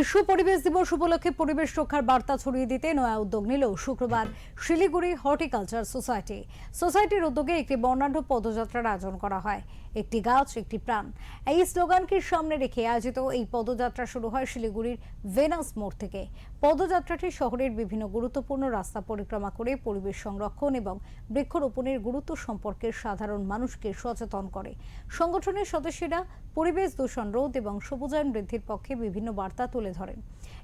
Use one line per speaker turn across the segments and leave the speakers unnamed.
বিশ্ব পরিবেশ দিবস উপলক্ষে পরিবেশ রক্ষার বার্তা ছড়িয়ে দিতে নয়া উদ্যোগ নিল শুক্রবার শিলিগুড়ি হর্টিকালচার সোসাইটির উদ্যোগে একটি বর্ণাঢ্য পদযাত্রার আয়োজন করা হয়। একটি গাছ একটি প্রাণ, এই স্লোগানকে সামনে রেখে আয়োজিত এই পদযাত্রা শুরু হয় শিলিগুড়ির ভেনাস মোড় থেকে। পদযাত্রাটি শহরের বিভিন্ন গুরুত্বপূর্ণ রাস্তা পরিক্রমা করে পরিবেশ সংরক্ষণ এবং বৃক্ষরোপণের গুরুত্ব সম্পর্কে সাধারণ মানুষকে সচেতন করে। সংগঠনের সদস্যরা পরিবেশ দূষণ রোধ এবং সবুজায়ন বৃদ্ধির পক্ষে বিভিন্ন বার্তা তুলে ধরেন।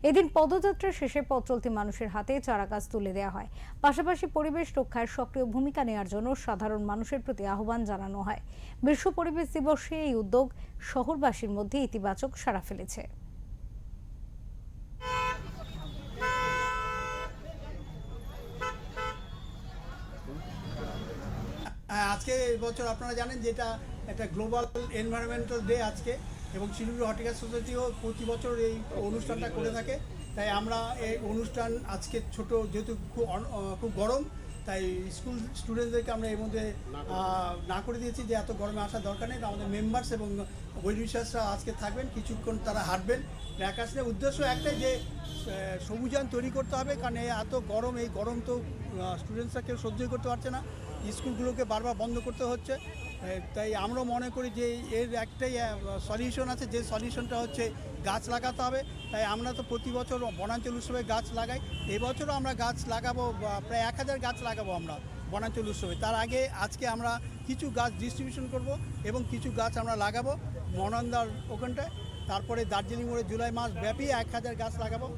এদিন পদযাত্রা শেষে পথ চলতি মানুষের হাতে চারাগাছ তুলে দেওয়া হয়। পাশাপাশি পরিবেশ রক্ষায় সক্রিয় ভূমিকা নেওয়ার জন্য সাধারণ মানুষের প্রতি আহ্বান জানানো হয়। বিশ্ব পরিবেশ দিবসে এই উদ্যোগ শহরবাসীর মধ্যে ইতিবাচক সাড়া ফেলেছে।
আজকে বছর আপনারা জানেন যে এটা একটা গ্লোবাল এনভায়রনমেন্টাল ডে আজকে, এবং শিলিগুড়ি হর্টিকালচার সোসাইটিও প্রতি বছর এই অনুষ্ঠানটা করে থাকে। তাই আমরা এই অনুষ্ঠান আজকে ছোট, যেহেতু খুব গরম, তাই স্কুল স্টুডেন্টদেরকে আমরা এর মধ্যে না করে দিয়েছি যে এত গরমে আসার দরকার নেই। আমাদের মেম্বার্স এবং বৈরিশাসরা আজকে থাকবেন, কিছুক্ষণ তারা হাঁটবেন। আকাশের উদ্দেশ্য একটাই যে সবুজায়ন তৈরি করতে হবে, কারণ এত গরম, এই গরম তো স্টুডেন্টসরা কেউ সহ্যই করতে পারছে না, স্কুলগুলোকে বারবার বন্ধ করতে হচ্ছে। তাই আমরা মনে করি যে এর একটাই সলিউশন আছে, যে সলিউশনটা হচ্ছে গাছ লাগাতে হবে। তাই আমরা তো প্রতি বছর বনাঞ্চল উৎসবে গাছ লাগাই, এবছরও আমরা গাছ লাগাবো, প্রায় 1000 গাছ লাগাবো আমরা বনাঞ্চল উৎসবে। তার আগে আজকে আমরা কিছু গাছ ডিস্ট্রিবিউশন করব এবং কিছু গাছ আমরা লাগাবো মনান্দার ওখানটায়। তারপরে দার্জিলিং মোড়ে জুলাই মাস ব্যাপী 1000 গাছ লাগাবো।